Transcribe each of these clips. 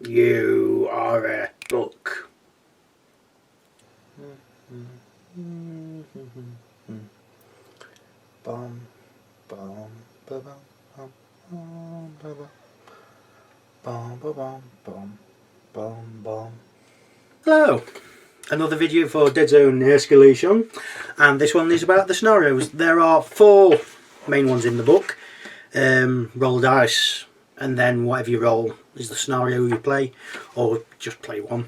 You are a book. Bum, bum, ba-bum, bum, bum, ba-bum. Bum, ba-bum, bum, bum, bum. Hello, another video for Deadzone Escalation, and this one is about the scenarios. There are 4 main ones in the book. Roll dice, and then whatever you roll is the scenario you play, or just play one.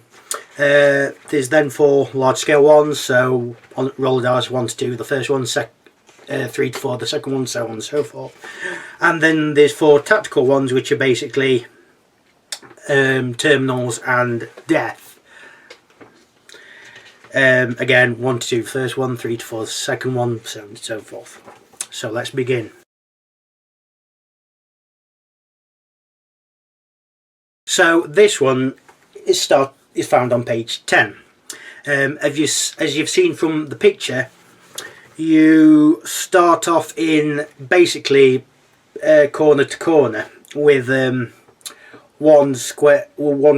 There's then 4 large scale ones, so on roll dice 1 to 2 the first one, 3 to 4 the second one, so on and so forth. And then there's 4 tactical ones, which are basically terminals and death. Again, 1 to 2 the first one, 3 to 4 the second one, so on and so forth. So let's begin. So this one is found on page 10. As you've seen from the picture, you start off in basically corner to corner with one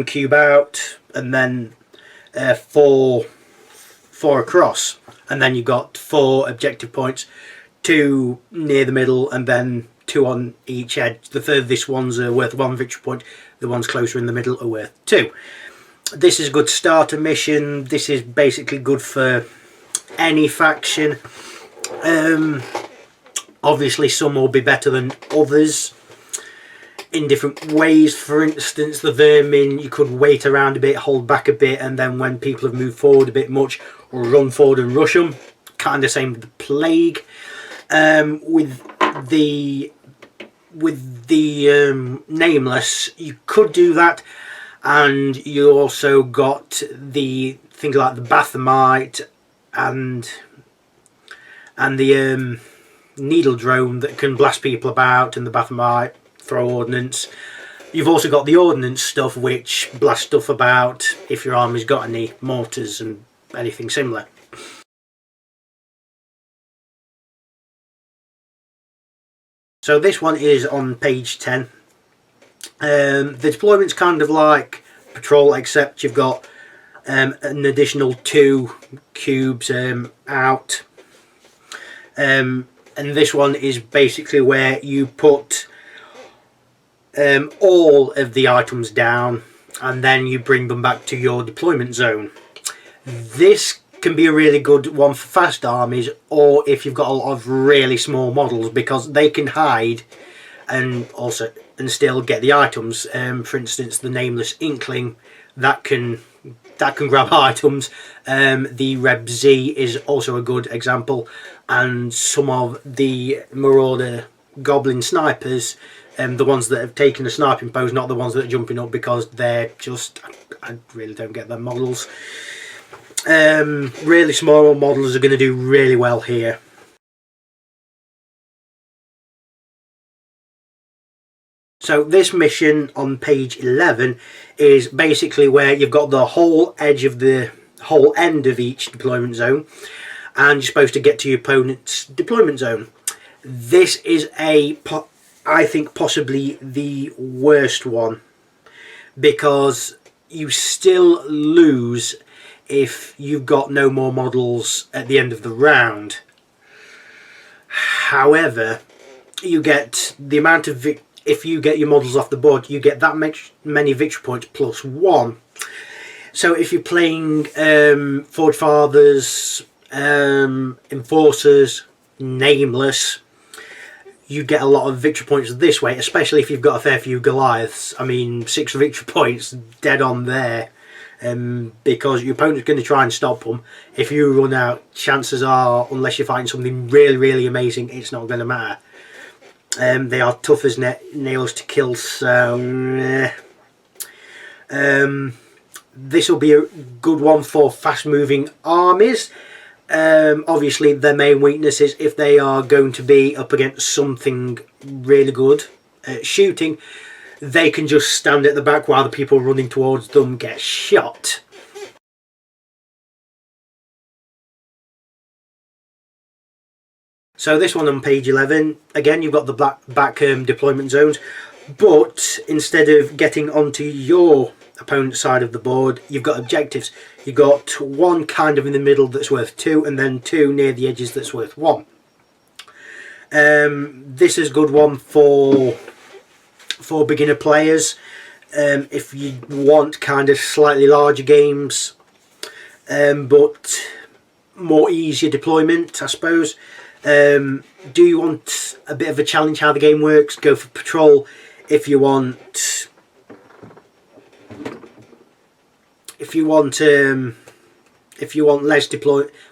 cube out, and then 4 across, and then you've got 4 objective points, 2 near the middle, and then 2 on each edge. The furthest ones are worth 1 victory point, the ones closer in the middle are worth 2. This is a good starter mission. This is basically good for any faction. Obviously some will be better than others in different ways. For instance, the vermin, you could wait around a bit, hold back a bit, and then when people have moved forward a bit much, run forward and rush them. Kind of same with the plague. With the nameless, you could do that, and you also got the things like the Bathomite and the needle drone that can blast people about, and the Bathomite throw ordnance. You've also got the ordnance stuff, which blasts stuff about if your army's got any mortars and anything similar. So this one is on page 10. The deployment's kind of like patrol, except you've got an additional 2 cubes out. And this one is basically where you put all of the items down, and then you bring them back to your deployment zone. This can be a really good one for fast armies, or if you've got a lot of really small models, because they can hide and still get the items. For instance, the nameless inkling that can grab items. The Reb Z is also a good example, and some of the marauder goblin snipers, the ones that have taken a sniping pose, not the ones that are jumping up, because they're just, I really don't get their models. Really small models are going to do really well here. So this mission on page 11 is basically where you've got the whole edge of the whole end of each deployment zone, and you're supposed to get to your opponent's deployment zone. This is I think possibly the worst one, because you still lose if you've got no more models at the end of the round. However, you get the amount of if you get your models off the board, you get that many victory points plus 1. So if you're playing Forge Fathers, Enforcers, Nameless, you get a lot of victory points this way, especially if you've got a fair few Goliaths. I mean, 6 victory points dead on there, because your opponent's going to try and stop them. If you run out, chances are, unless you're fighting something really, really amazing, it's not going to matter. They are tough as nails to kill, so this will be a good one for fast-moving armies. Obviously, their main weakness is if they are going to be up against something really good at shooting, they can just stand at the back while the people running towards them get shot. So this one on page 11, again you've got the back deployment zones. But instead of getting onto your opponent's side of the board, you've got objectives. You've got one kind of in the middle that's worth 2, and then 2 near the edges that's worth 1. This is a good one for beginner players. If you want kind of slightly larger games, but more easier deployment, I suppose. Do you want a bit of a challenge how the game works? Go for patrol. If you want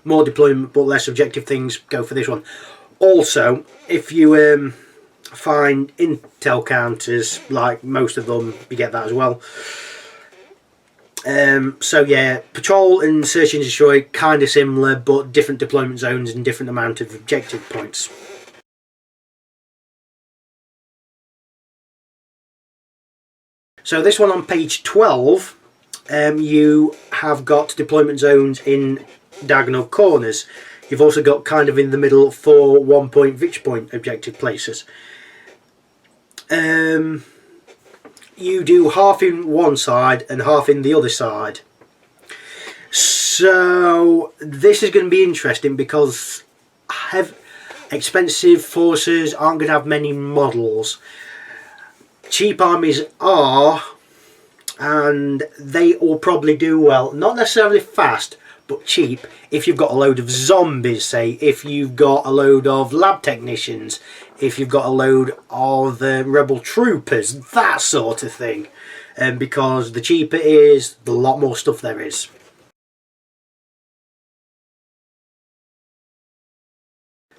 more deployment but less objective things, go for this one. Also, if you find intel counters, like most of them, you get that as well. So yeah, patrol and search and destroy kind of similar, but different deployment zones and different amount of objective points. So this one on page 12, you have got deployment zones in diagonal corners. You've also got kind of in the middle 4 1-point victory point objective places. You do half in one side and half in the other side. So this is going to be interesting because expensive forces aren't going to have many models. Cheap armies are, and they will probably do well, not necessarily fast but cheap, if you've got a load of zombies, say, if you've got a load of lab technicians, if you've got a load of rebel troopers, that sort of thing. Because the cheaper it is, the lot more stuff there is.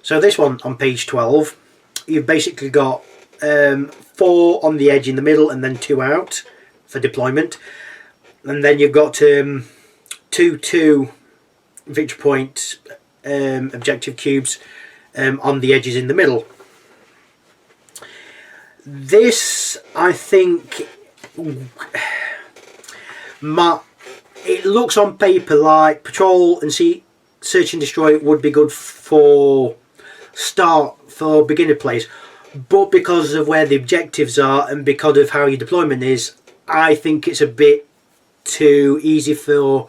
So this one on page 12, you've basically got 4 on the edge in the middle and then 2 out for deployment. And then you've got 2 victory point objective cubes on the edges in the middle. This, I think, it looks on paper like patrol and search and destroy would be good for beginner players, but because of where the objectives are and because of how your deployment is, I think it's a bit too easy for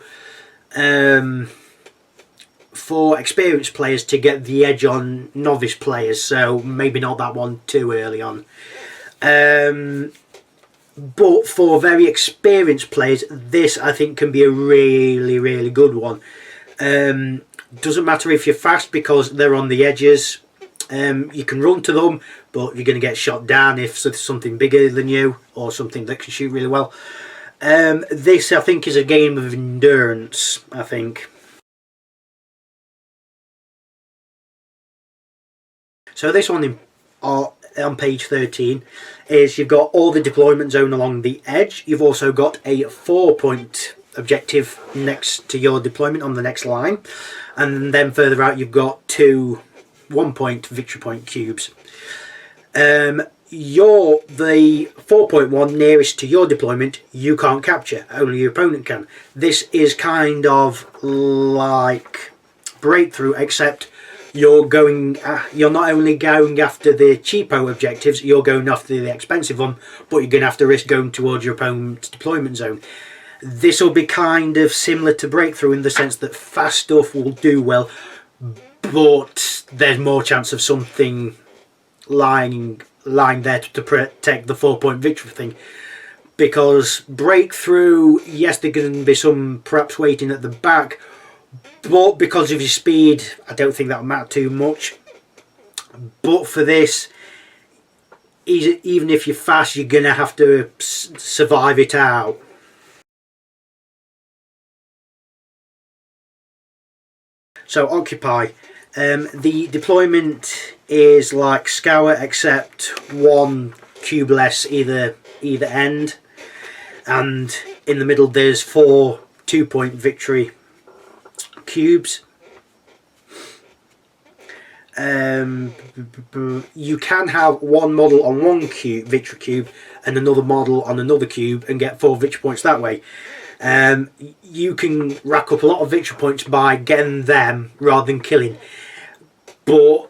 experienced players to get the edge on novice players, so maybe not that one too early on. But for very experienced players, this I think can be a really, really good one. Doesn't matter if you're fast because they're on the edges. You can run to them, but you're going to get shot down if there's something bigger than you or something that can shoot really well. This, I think, is a game of endurance, I think. So this one on page 13 is you've got all the deployment zone along the edge. You've also got a 4-point objective next to your deployment on the next line. And then further out you've got 2 1-point victory point cubes. The 4-point one nearest to your deployment you can't capture, only your opponent can. This is kind of like Breakthrough, except you're not only going after the cheapo objectives, you're going after the expensive one, but you're going to have to risk going towards your opponent's deployment zone. This will be kind of similar to Breakthrough in the sense that fast stuff will do well, but there's more chance of something lying there to protect the 4-point victory thing. Because Breakthrough, yes, there's going to be some perhaps waiting at the back, but because of your speed, I don't think that'll matter too much. But for this, even if you're fast, you're going to have to survive it out. So Occupy. The deployment is like Scour, except 1 cube less either end. And in the middle there's 4 2-point victory cubes. You can have one model on one victory cube and another model on another cube and get 4 victory points that way. You can rack up a lot of victory points by getting them rather than killing, but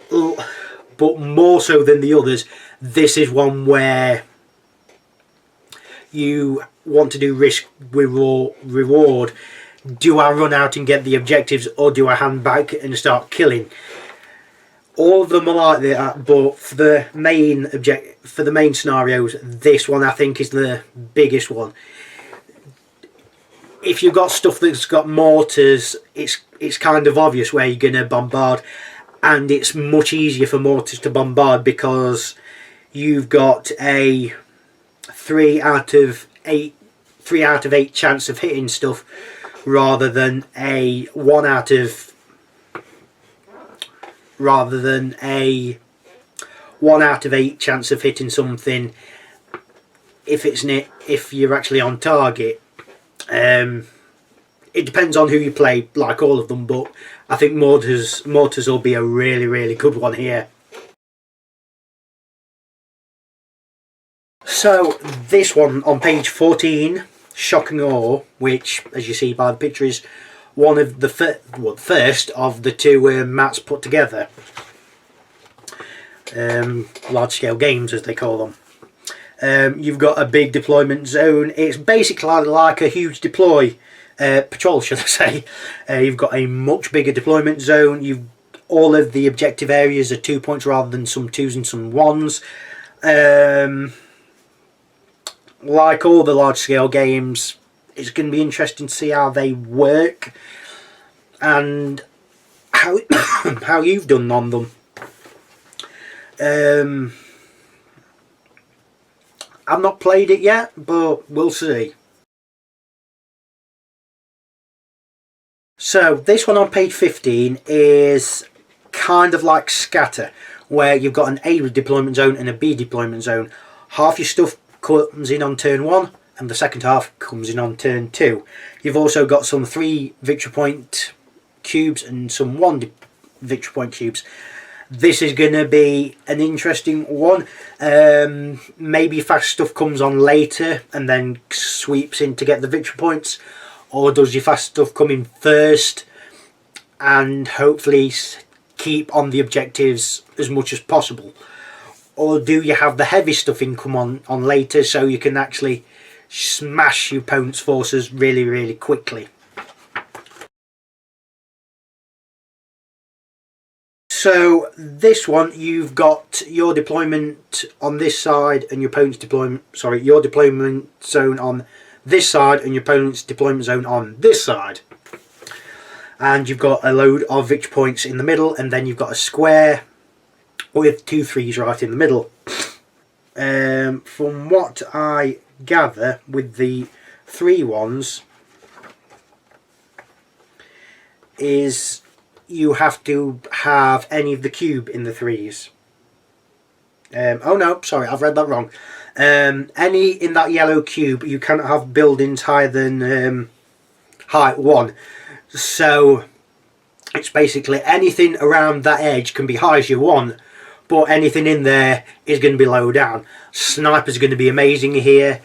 more so than the others, this is one where you want to do risk reward. Do I run out and get the objectives, or do I hand back and start killing? All of them are like that, but for the main scenarios, this one I think is the biggest one. If you've got stuff that's got mortars, it's kind of obvious where you're going to bombard, and it's much easier for mortars to bombard because you've got a 3 out of 8 chance of hitting stuff, rather than a 1 out of 8 chance of hitting something if you're actually on target. It depends on who you play, like all of them, but I think mortars will be a really good one here. So this one on page 14, Shock and Awe, which, as you see by the picture, is one of the first of the two mats put together. Large scale games, as they call them. You've got a big deployment zone. It's basically like a huge patrol, should I say. You've got a much bigger deployment zone. All of the objective areas are 2 points rather than some 2s and some 1s. Like all the large scale games, it's going to be interesting to see how they work and how you've done on them. I've not played it yet, but we'll see. So this one on page 15 is kind of like Scatter, where you've got an A deployment zone and a B deployment zone. Half your stuff comes in on turn 1 and the second half comes in on turn 2. You've also got some 3 victory point cubes and some 1 victory point cubes. This is going to be an interesting one. Maybe fast stuff comes on later and then sweeps in to get the victory points, or does your fast stuff come in first and hopefully keep on the objectives as much as possible? Or do you have the heavy stuff in come on later so you can actually smash your opponent's forces really quickly? So this one, you've got your deployment on this side and your opponent's your deployment zone on this side and your opponent's deployment zone on this side. And you've got a load of victory points in the middle, and then you've got a square with 2 3s right in the middle. From what I gather, with the 3 ones, is you have to have any of the cube in the 3s. Oh no, sorry, I've read that wrong. Any in that yellow cube, you cannot have buildings higher than height 1. So it's basically anything around that edge can be high as you want, but anything in there is going to be low down. Snipers are going to be amazing here,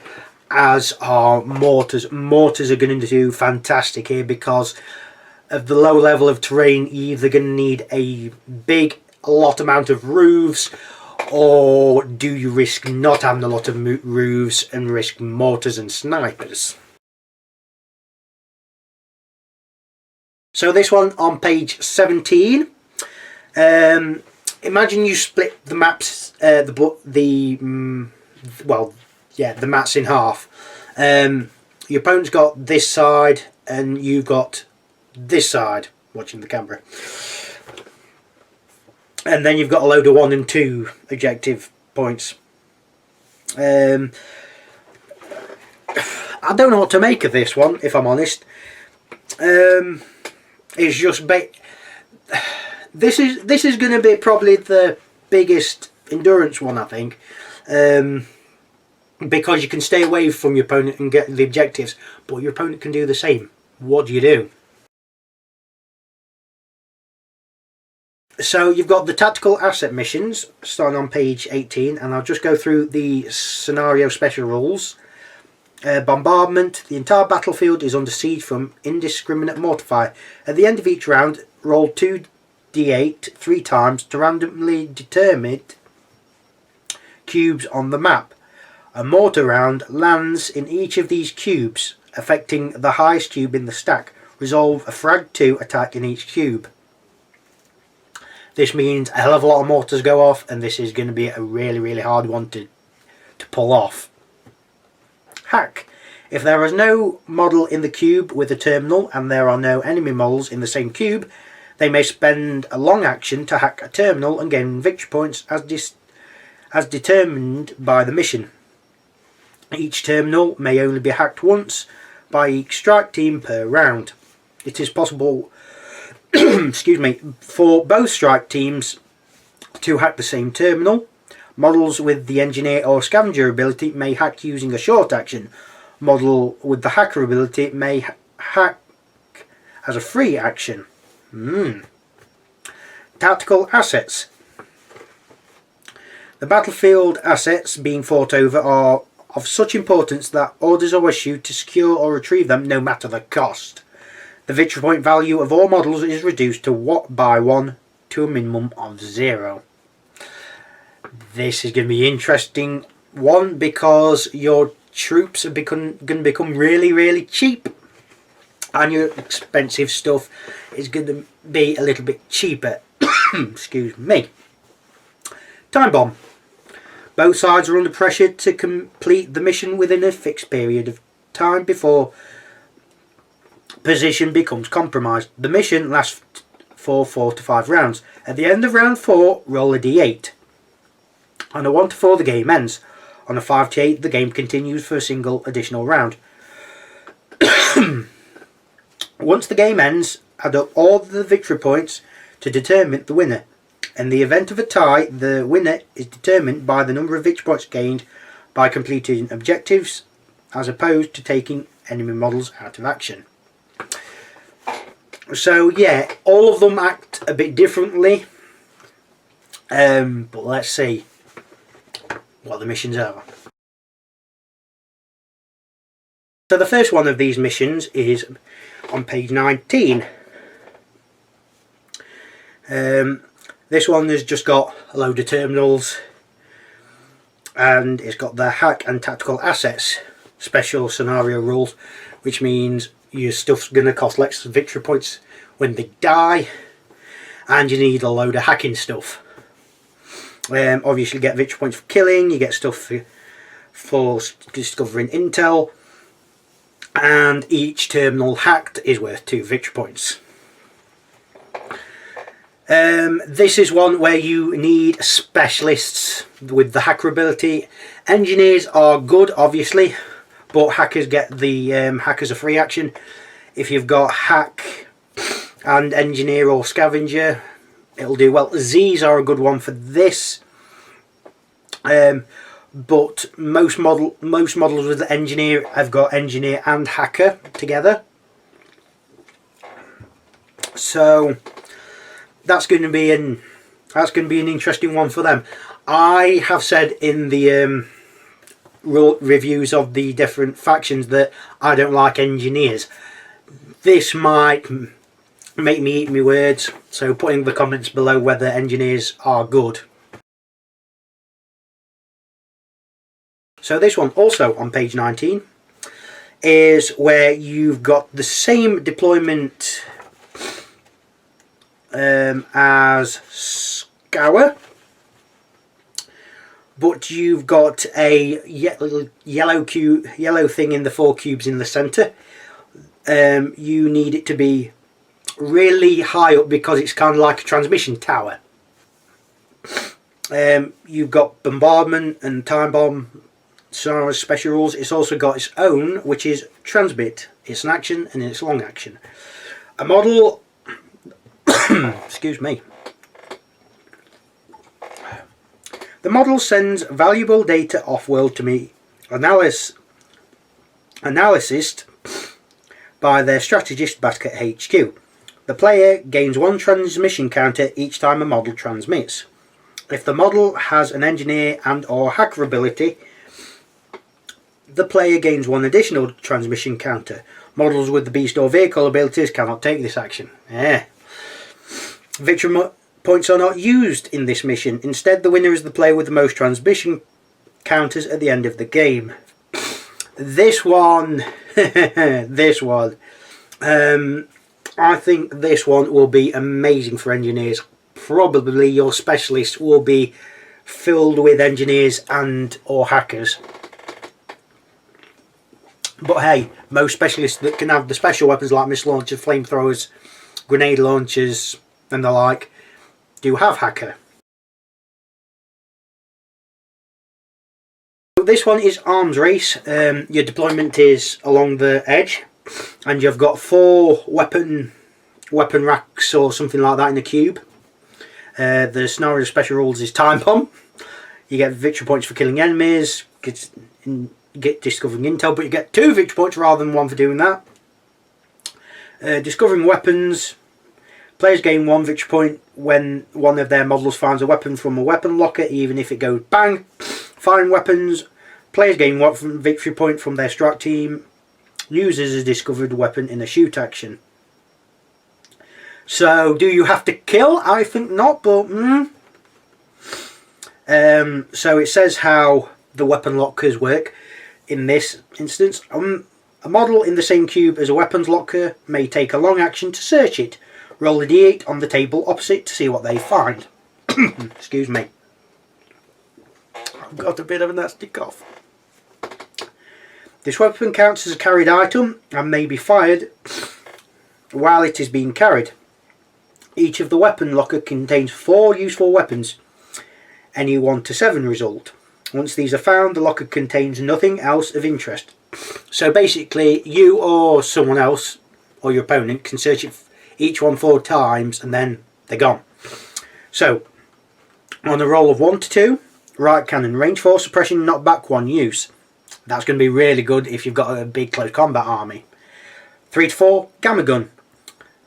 as are mortars. Mortars are going to do fantastic here because of the low level of terrain. You're either going to need a lot amount of roofs, or do you risk not having a lot of roofs and risk mortars and snipers? So this one on page 17. Imagine you split the maps, the mats in half. Your opponent's got this side and you've got this side, watching the camera. And then you've got a load of 1 and 2 objective points. I don't know what to make of this one, if I'm honest. It's just this is going to be probably the biggest endurance one, I think, because you can stay away from your opponent and get the objectives, but your opponent can do the same. What do you do? So you've got the tactical asset missions starting on page 18, and I'll just go through the scenario special rules. Bombardment. The entire battlefield is under siege from indiscriminate mortar fire. At the end of each round, roll 2d8 3 times to randomly determine cubes on the map. A mortar round lands in each of these cubes, affecting the highest cube in the stack. Resolve a frag 2 attack in each cube. This means a hell of a lot of mortars go off, and this is going to be a really hard one to pull off. Hack. If there is no model in the cube with a terminal and there are no enemy models in the same cube, they may spend a long action to hack a terminal and gain victory points as determined by the mission. Each terminal may only be hacked once by each strike team per round. It is possible excuse me, for both strike teams to hack the same terminal. Models with the engineer or scavenger ability may hack using a short action. Model with the hacker ability may hack as a free action. Tactical assets. The battlefield assets being fought over are of such importance that orders are issued to secure or retrieve them no matter the cost. The victory point value of all models is reduced by 1 to a minimum of 0. This is going to be an interesting one because your troops are going to become really cheap, and your expensive stuff is going to be a little bit cheaper. Excuse me. Time bomb. Both sides are under pressure to complete the mission within a fixed period of time before position becomes compromised. The mission lasts for 4 to 5 rounds. At the end of round 4, roll a d8. On a 1 to 4, the game ends. On a 5 to 8, the game continues for a single additional round. Once the game ends, add up all the victory points to determine the winner. In the event of a tie, the winner is determined by the number of victory points gained by completing objectives, as opposed to taking enemy models out of action. So yeah, all of them act a bit differently, but let's see what the missions are. So the first one of these missions is on page 19. This one has just got a load of terminals, and it's got the hack and tactical assets special scenario rules, which means your stuff's going to cost less victory points when they die, and you need a load of hacking stuff. Obviously you get victory points for killing, you get stuff for discovering intel, and each terminal hacked is worth 2 victory points. This is one where you need specialists with the hacker ability. Engineers are good, obviously, but hackers get the hackers a free action. If you've got hack and engineer or scavenger, it'll do well. Z's are a good one for this, but most models with the engineer have got engineer and hacker together. So that's going to be an interesting one for them. I have said in the reviews of the different factions that I don't like engineers. This might make me eat my words, so put in the comments below whether engineers are good. So this one, also on page 19, is where you've got the same deployment as Scour, but you've got a yellow thing in the 4 cubes in the centre. You need it to be really high up because it's kind of like a transmission tower. You've got bombardment and time bomb scenario special rules. It's also got its own, which is transmit. It's an action and it's long action. A model excuse me. The model sends valuable data off-world to be analysed by their strategist back at HQ. The player gains 1 transmission counter each time a model transmits. If the model has an engineer and or hacker ability, the player gains 1 additional transmission counter. Models with the beast or vehicle abilities cannot take this action. Victory points are not used in this mission. Instead, the winner is the player with the most transmission counters at the end of the game. This one, this one, I think this one will be amazing for engineers. Probably your specialist will be filled with engineers and or hackers. But hey, most specialists that can have the special weapons like missile launchers, flamethrowers, grenade launchers and the like do have hacker. This one is arms race. Your deployment is along the edge and you've got 4 weapon racks or something like that in the cube. The scenario special rules is time bomb. You get victory points for killing enemies, get discovering intel, but you get 2 victory points rather than 1 for doing that. Discovering weapons. Players gain 1 victory point when one of their models finds a weapon from a weapon locker, even if it goes bang. Find weapons. Players gain 1 victory point from their strike team. Uses a discovered weapon in a shoot action. So, do you have to kill? I think not, but so it says how the weapon lockers work in this instance. A model in the same cube as a weapons locker may take a long action to search it. Roll a d8 on the table opposite to see what they find. Excuse me. I've got a bit of a nasty cough. This weapon counts as a carried item and may be fired while it is being carried. Each of the weapon locker contains 4 useful weapons. Any 1 to 7 result. Once these are found, the locker contains nothing else of interest. So basically, you or someone else, or your opponent, can search it each one 4 times and then they're gone. So, on a roll of 1 to 2, right cannon, range 4, suppression, knockback, 1 use. That's going to be really good if you've got a big close combat army. 3 to 4, gamma gun.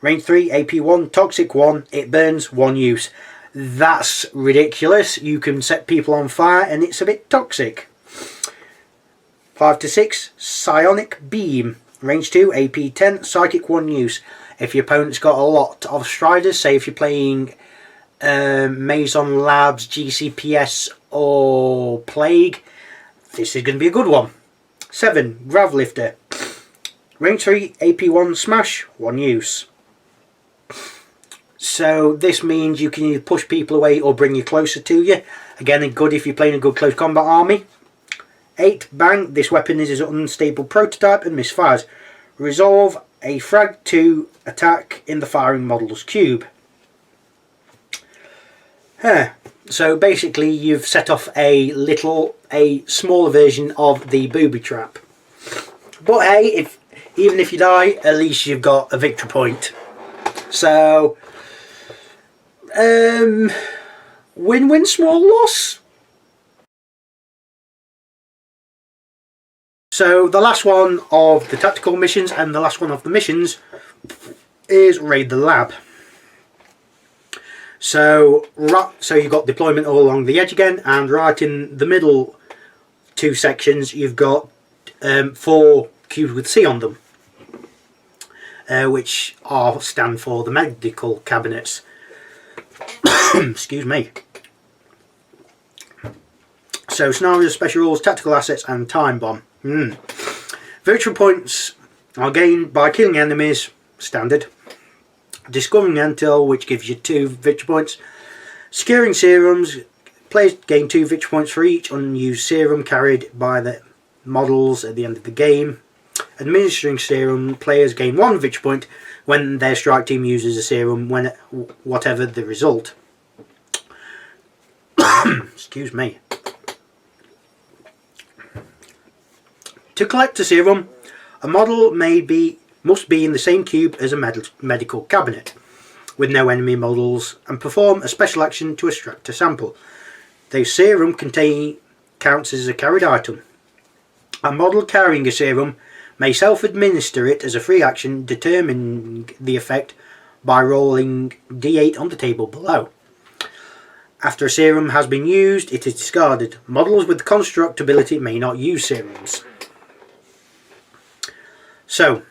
Range 3, AP 1, toxic 1, it burns, 1 use. That's ridiculous. You can set people on fire and it's a bit toxic. 5 to 6, psionic beam. Range 2, AP 10, psychic 1 use. If your opponent's got a lot of striders, say if you're playing Maison Labs, GCPS or Plague, this is going to be a good one. 7, grav lifter. Range 3, AP 1, smash, 1 use. So this means you can either push people away or bring you closer to you. Again, good if you're playing a good close combat army. 8, bang. This weapon is an unstable prototype and misfires. Resolve a frag to attack in the firing model's cube. So basically you've set off a smaller version of the booby trap. But hey, even if you die, at least you've got a victory point. So, win-win, small loss. So the last one of the tactical missions and the last one of the missions is raid the lab. So you've got deployment all along the edge again, and right in the middle 2 sections you've got 4 cubes with C on them, which stand for the medical cabinets. Excuse me. So scenarios, special rules, tactical assets and time bomb. Victory points are gained by killing enemies, standard. Discovering intel, which gives you 2 victory points. Securing serums, players gain 2 victory points for each unused serum carried by the models at the end of the game. Administering serum, players gain 1 victory point when their strike team uses a serum, whatever the result. Excuse me. To collect a serum, a model must be in the same cube as a medical cabinet, with no enemy models, and perform a special action to extract a sample. The serum counts as a carried item. A model carrying a serum may self-administer it as a free action, determining the effect by rolling d8 on the table below. After a serum has been used, it is discarded. Models with the construct ability may not use serums. So,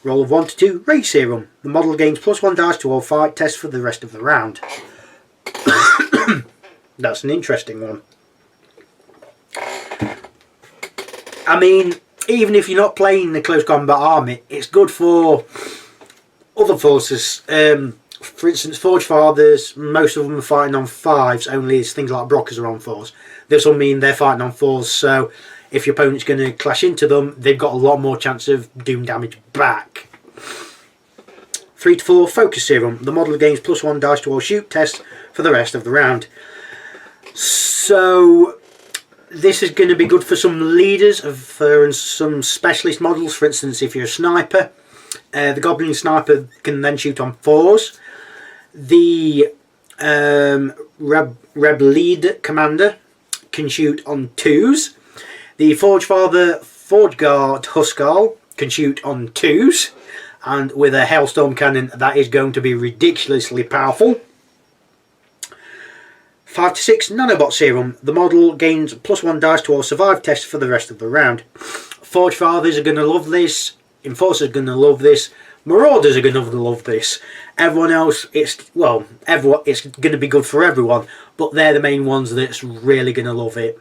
roll of 1 to 2, raid serum. The model gains +1 dice to all fight tests for the rest of the round. That's an interesting one. I mean, even if you're not playing the close combat army, it's good for other forces. For instance, Forge Fathers, most of them are fighting on 5s, only things like Brockers are on 4s. This will mean they're fighting on 4s, so if your opponent's going to clash into them, they've got a lot more chance of doing damage back. 3 to 4 Focus Serum. The model gains +1 dice to all shoot tests for the rest of the round. So this is going to be good for some leaders, for some specialist models. For instance, if you're a sniper, the Goblin Sniper can then shoot on 4s. The Reb Lead Commander can shoot on 2s. The Forge Father Forge Guard Huskarl can shoot on 2s. And with a Hailstorm Cannon, that is going to be ridiculously powerful. 5 to 6 Nanobot Serum. The model gains +1 dice to all survive tests for the rest of the round. Forge Fathers are going to love this. Enforcers are going to love this. Marauders are going to love this. Everyone else, it's going to be good for everyone, but they're the main ones that's really going to love it.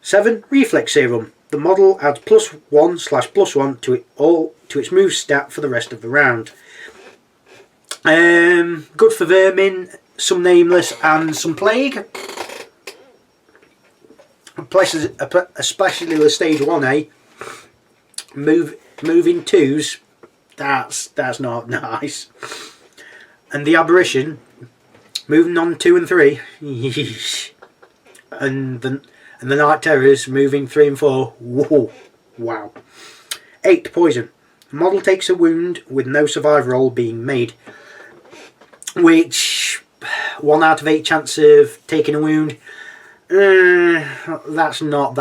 7 Reflex Serum. The model adds +1/+1 to its move stat for the rest of the round. Good for Vermin, some Nameless, and some Plague. Especially the Stage 1A. Moving 2s, that's not nice. And the Aberration, moving on 2 and 3, and the Night Terrors moving 3 and 4. Whoa, wow. 8 Poison. The model takes a wound with no survive roll being made, which 1 out of 8 chance of taking a wound. That's not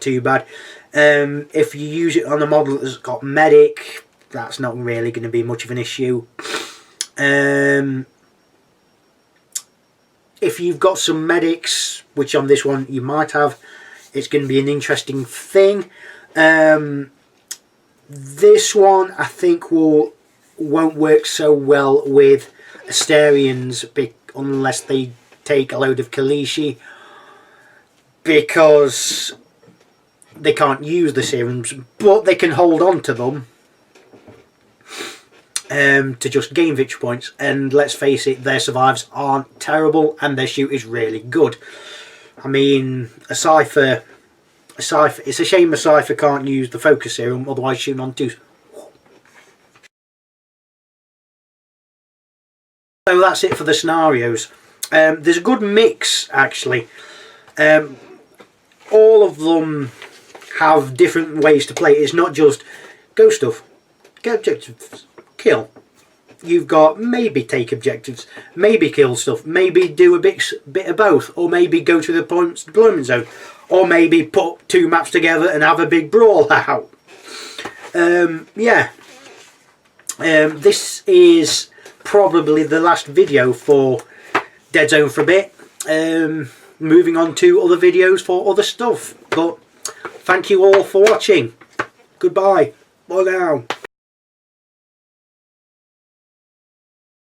too bad. If you use it on a model that's got medic, that's not really going to be much of an issue. If you've got some medics, which on this one you might have, it's going to be an interesting thing. This one I think won't work so well with Asterians unless they take a load of Kalishi, because they can't use the serums, but they can hold on to them to just gain victory points. And let's face it, their survives aren't terrible and their shoot is really good. I mean, a Cypher, it's a shame a Cypher can't use the Focus Serum, otherwise shooting on 2s. So that's it for the scenarios. There's a good mix actually. All of them have different ways to play. It's not just go stuff, get objectives, kill. You've got maybe take objectives, maybe kill stuff, maybe do a bit of both, or maybe go to the deployment zone, or maybe put 2 maps together and have a big brawl out. This is probably the last video for Deadzone for a bit. Moving on to other videos for other stuff, but thank you all for watching. Goodbye. Bye now.